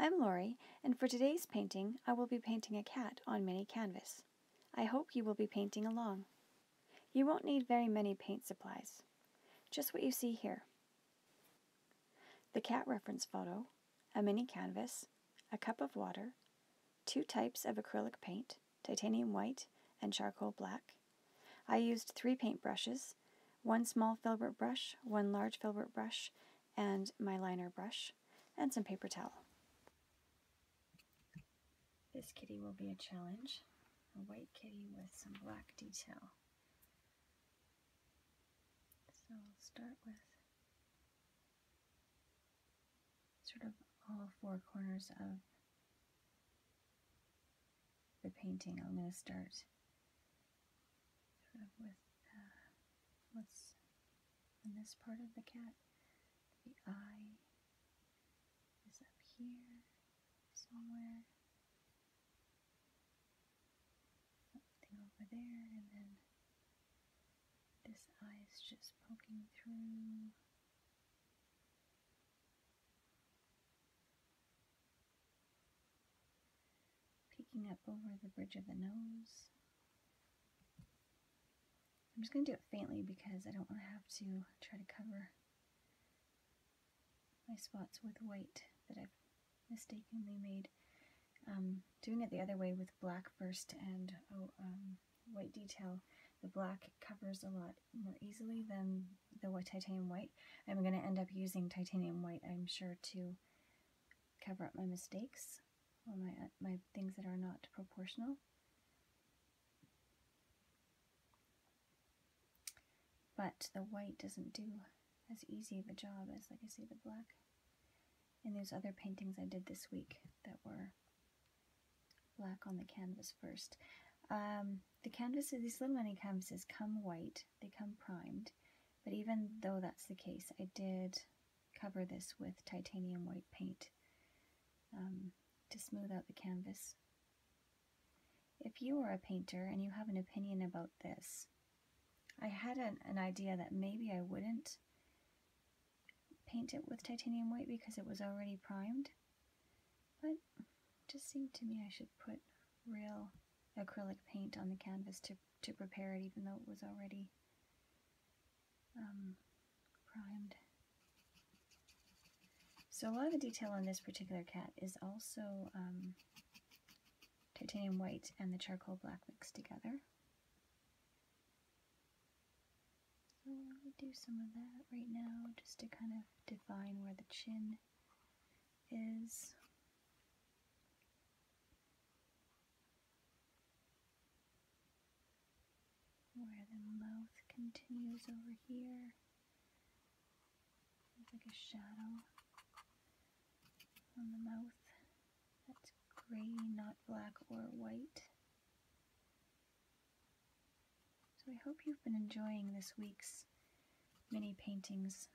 I'm Lori, and for today's painting, I will be painting a cat on mini canvas. I hope you will be painting along. You won't need very many paint supplies, just what you see here. The cat reference photo, a mini canvas, a cup of water, 2 types of acrylic paint, titanium white and charcoal black. I used 3 paint brushes, 1 small filbert brush, 1 large filbert brush, and my liner brush, and some paper towel. This kitty will be a challenge, a white kitty with some black detail. So I'll start with sort of all 4 corners of the painting. I'm going to start sort of with what's in this part of the cat. The eye is up here somewhere. Something over there, and then this eye is just poking through. Peeking up over the bridge of the nose. I'm just going to do it faintly because I don't want to have to try to cover my spots with white that I've mistakenly made. Doing it the other way with black first and white detail, the black covers a lot more easily than the titanium white. I'm going to end up using titanium white, I'm sure, to cover up my mistakes or my things that are not proportional. But the white doesn't do as easy of a job as, like I say, the black. And those other paintings I did this week that were black on the canvas first. The canvases, these little mini canvases come white, they come primed, but even though that's the case, I did cover this with titanium white paint to smooth out the canvas. If you are a painter and you have an opinion about this, I had an idea that maybe I wouldn't paint it with titanium white because it was already primed, but it just seemed to me I should put real acrylic paint on the canvas to prepare it, even though it was already primed. So a lot of the detail on this particular cat is also titanium white and the charcoal black mixed together. So I'm going to do some of that right now just to kind of define where the chin is. Where the mouth continues over here. It's like a shadow on the mouth. That's gray, not black or white. So I hope you've been enjoying this week's mini paintings.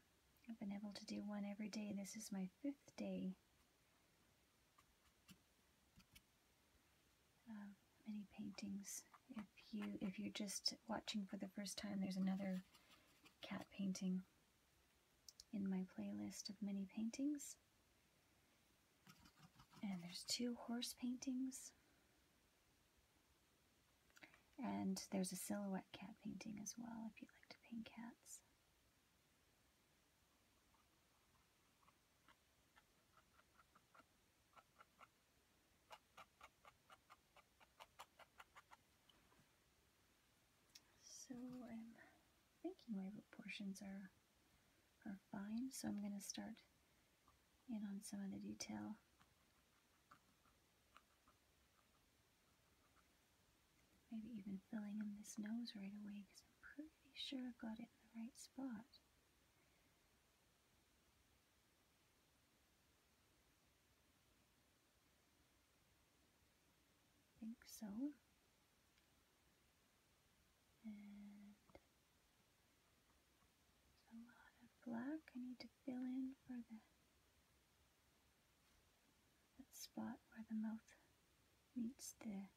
I've been able to do one every day. This is my 5th day of mini paintings. If you're just watching for the first time, there's another cat painting in my playlist of mini paintings. And there's 2 horse paintings. And there's a silhouette cat painting as well, if you like to paint cats. So I'm thinking my proportions are fine, so I'm going to start in on some of the detail. Maybe even filling in this nose right away, because I'm pretty sure I've got it in the right spot. I think so. And there's a lot of black I need to fill in for that spot where the mouth meets the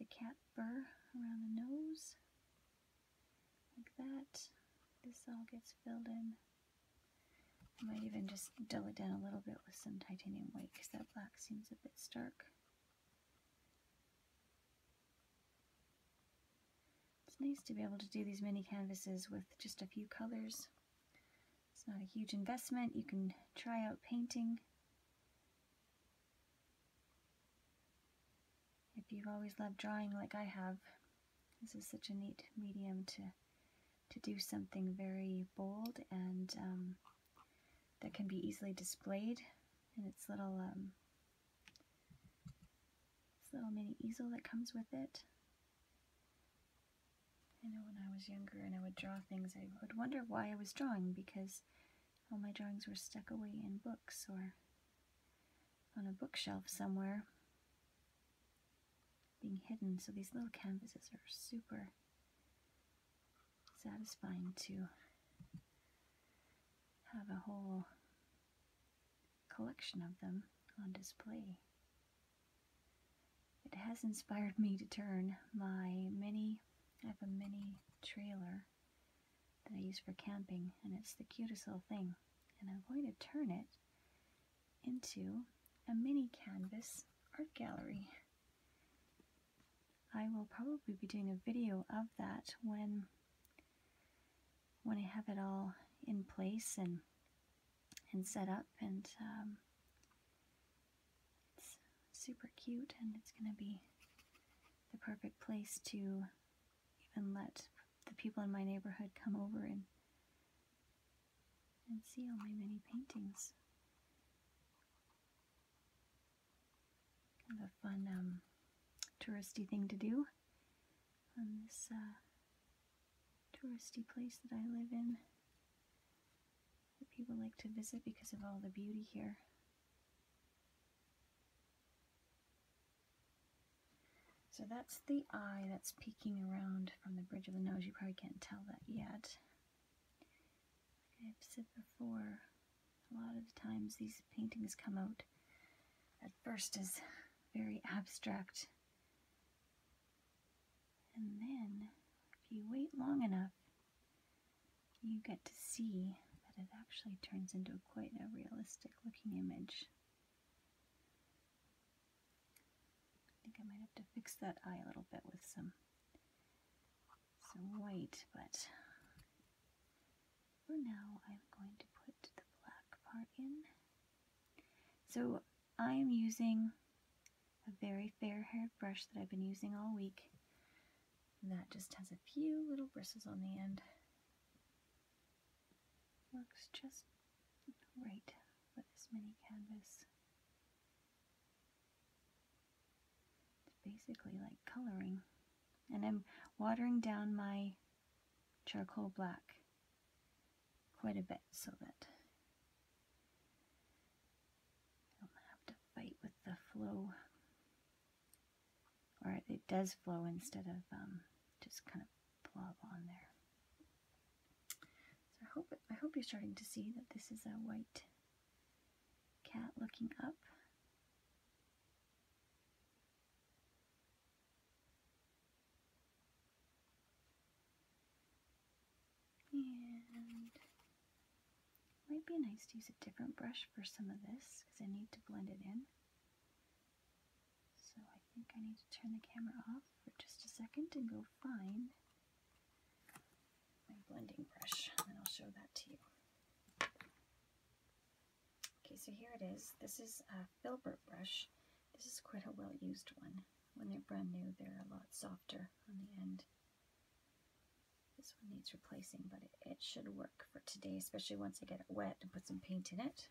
cat fur around the nose. Like that. This all gets filled in. I might even just dull it down a little bit with some titanium white because that black seems a bit stark. It's nice to be able to do these mini canvases with just a few colors. It's not a huge investment. You can try out painting. If you've always loved drawing like I have, this is such a neat medium to do something very bold and that can be easily displayed in its little mini easel that comes with it. I know when I was younger and I would draw things, I would wonder why I was drawing, because all my drawings were stuck away in books or on a bookshelf somewhere, being hidden. So these little canvases are super satisfying to have a whole collection of them on display. It has inspired me to turn my I have a mini trailer that I use for camping, and it's the cutest little thing, and I'm going to turn it into a mini canvas art gallery. I will probably be doing a video of that when I have it all in place and set up, and it's super cute, and it's going to be the perfect place to even let the people in my neighborhood come over and see all my mini paintings. Kind of a fun touristy thing to do on this touristy place that I live in, that people like to visit because of all the beauty here. So that's the eye that's peeking around from the bridge of the nose. You probably can't tell that yet. Like I've said before, a lot of the times these paintings come out at first as very abstract, and then if you wait long enough, you get to see that it actually turns into quite a realistic looking image. I think I might have to fix that eye a little bit with some white, but for now I'm going to put the black part in. So I am using a very fair-haired brush that I've been using all week. That just has a few little bristles on the end. Works just right for this mini canvas. It's basically like coloring. And I'm watering down my charcoal black quite a bit so that I don't have to fight with the flow. Or it does flow instead of just kind of blob on there. So I hope you're starting to see that this is a white cat looking up. And it might be nice to use a different brush for some of this because I need to blend it in. So I think I need to turn the camera off for just a second and go find my blending brush, and I'll show that to you. Okay, so here it is. This is a filbert brush. This is quite a well-used one. When they're brand new, they're a lot softer on the end. This one needs replacing, but it should work for today, especially once I get it wet and put some paint in it.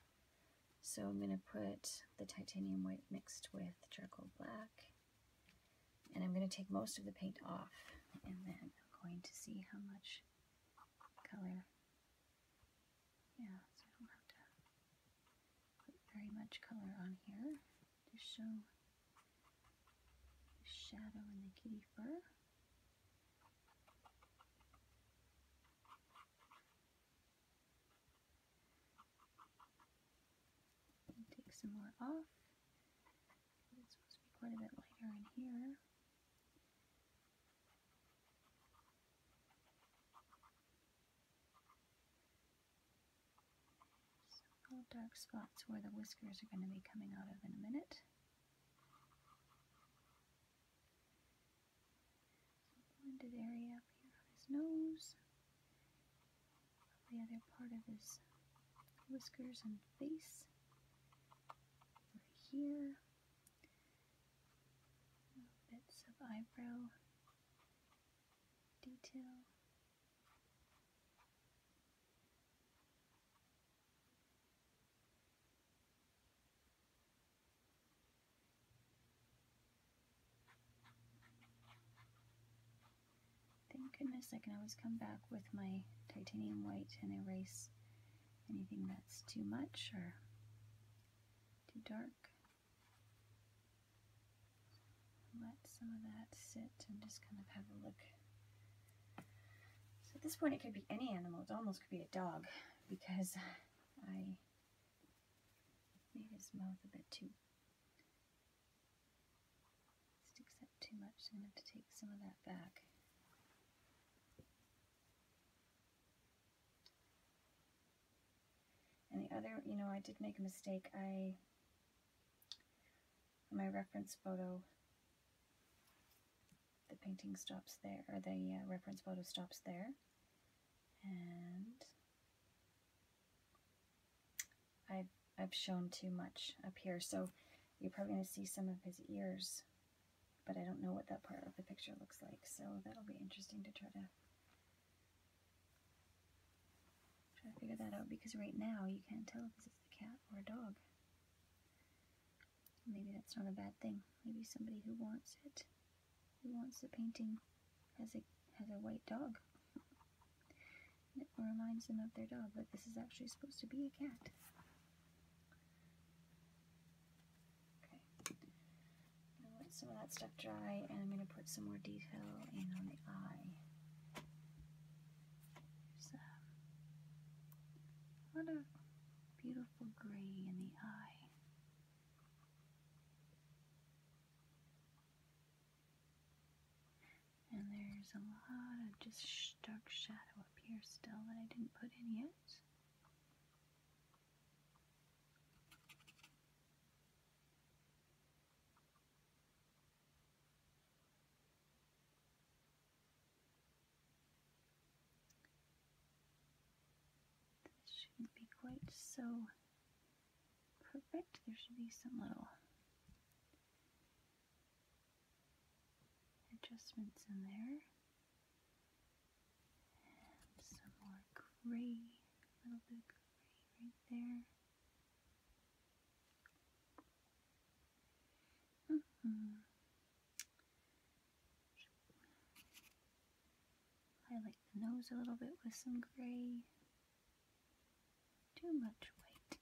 So I'm going to put the titanium white mixed with charcoal black, and I'm going to take most of the paint off, and then I'm going to see how much color. Yeah, so I don't have to put very much color on here to show the shadow in the kitty fur. Take some more off. It's supposed to be quite a bit lighter in here. So dark spots where the whiskers are going to be coming out of in a minute. Blended area up here on his nose. The other part of his whiskers and face. Over here. Little bits of eyebrow detail. Thank goodness I can always come back with my titanium white and erase anything that's too much or too dark. Let some of that sit and just kind of have a look. So at this point it could be any animal. It almost could be a dog because I made his mouth a bit too, sticks up too much, so I'm going to have to take some of that back. And the other, you know, I did make a mistake. My reference photo, the painting stops there, or the reference photo stops there. And I've shown too much up here, so you're probably going to see some of his ears, but I don't know what that part of the picture looks like, so that'll be interesting to try to figure that out, because right now you can't tell if it's a cat or a dog. Maybe that's not a bad thing. Maybe somebody who wants it, who wants the painting, has a white dog. And it reminds them of their dog, but this is actually supposed to be a cat. Okay, I'm going to let some of that stuff dry, and I'm going to put some more detail in on the eye. A lot of beautiful gray in the eye. And there's a lot of just dark shadow up here still that I didn't put in yet. Shouldn't be quite so perfect. There should be some little adjustments in there. And some more gray, a little bit of gray right there. Highlight the nose a little bit with some gray. Too much white.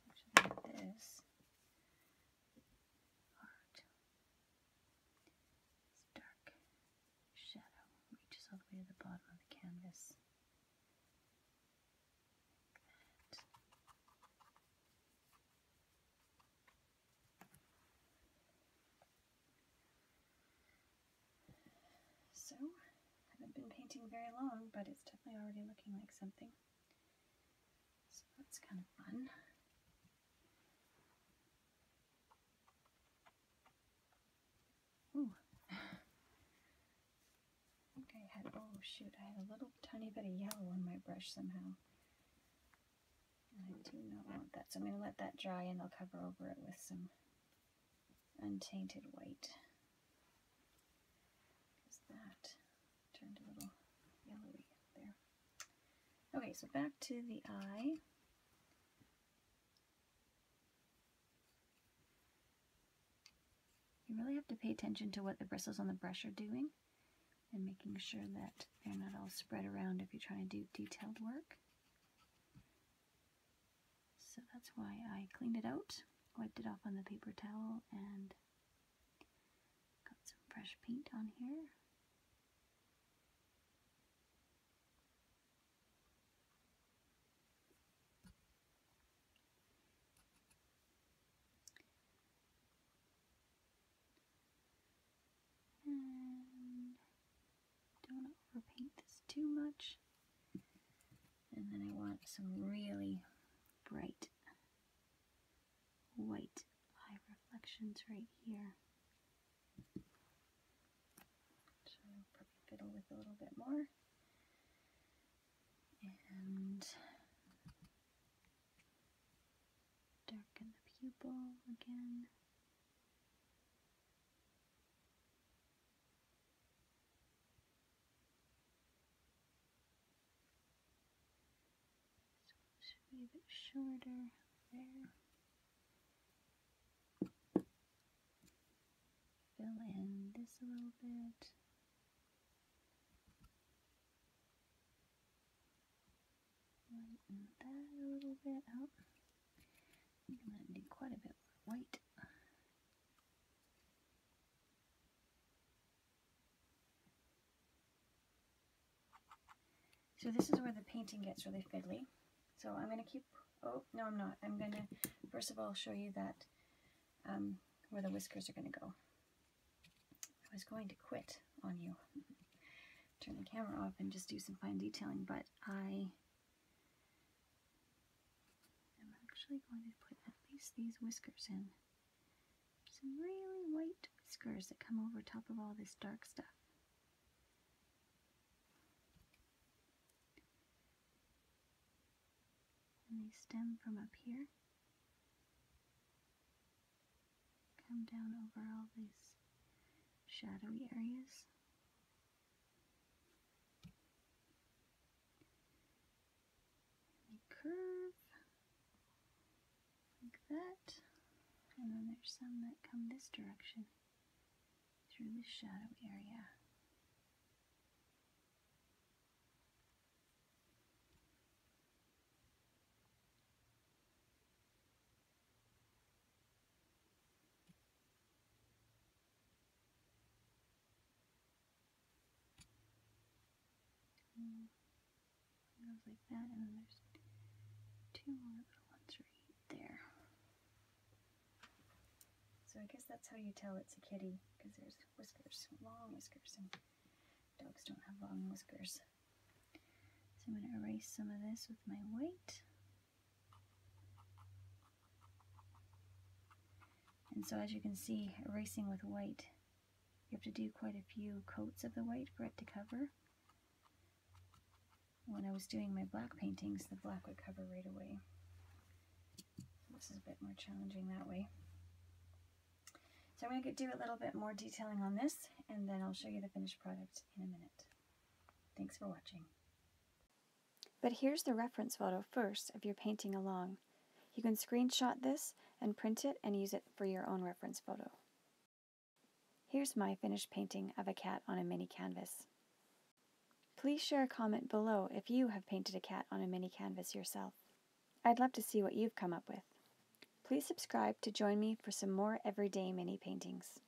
Actually, this part, this dark shadow reaches all the way to the bottom of the canvas. Like that. So, I haven't been painting very long, but it's definitely already looking like something. So that's kind of fun. Ooh. Oh shoot, I had a little tiny bit of yellow on my brush somehow. And I do not want that, so I'm going to let that dry and I'll cover over it with some untainted white. Because that turned a little yellowy there. Okay, so back to the eye. You really have to pay attention to what the bristles on the brush are doing and making sure that they're not all spread around if you're trying to do detailed work. So that's why I cleaned it out, wiped it off on the paper towel, and got some fresh paint on here. some really bright white eye reflections right here. So I'll probably fiddle with a little bit more. And darken the pupil again. Should be a bit shorter there. Fill in this a little bit. Lighten that a little bit up. I'm going to need quite a bit more white. So this is where the painting gets really fiddly. So I'm going to keep, oh, no I'm not. I'm going to first of all show you that where the whiskers are going to go. I was going to quit on you, turn the camera off and just do some fine detailing, but I am actually going to put at least these whiskers in. Some really white whiskers that come over top of all this dark stuff. And they stem from up here, come down over all these shadowy areas. And they curve like that, and then there's some that come this direction through this shadow area. It goes like that, and then there's two more little ones right there. So I guess that's how you tell it's a kitty, because there's whiskers, long whiskers, and dogs don't have long whiskers. So I'm going to erase some of this with my white. And so as you can see, erasing with white, you have to do quite a few coats of the white for it to cover. When I was doing my black paintings, the black would cover right away. This is a bit more challenging that way. So I'm going to do a little bit more detailing on this, and then I'll show you the finished product in a minute. Thanks for watching. But here's the reference photo first of your painting along. You can screenshot this and print it and use it for your own reference photo. Here's my finished painting of a cat on a mini canvas. Please share a comment below if you have painted a cat on a mini canvas yourself. I'd love to see what you've come up with. Please subscribe to join me for some more everyday mini paintings.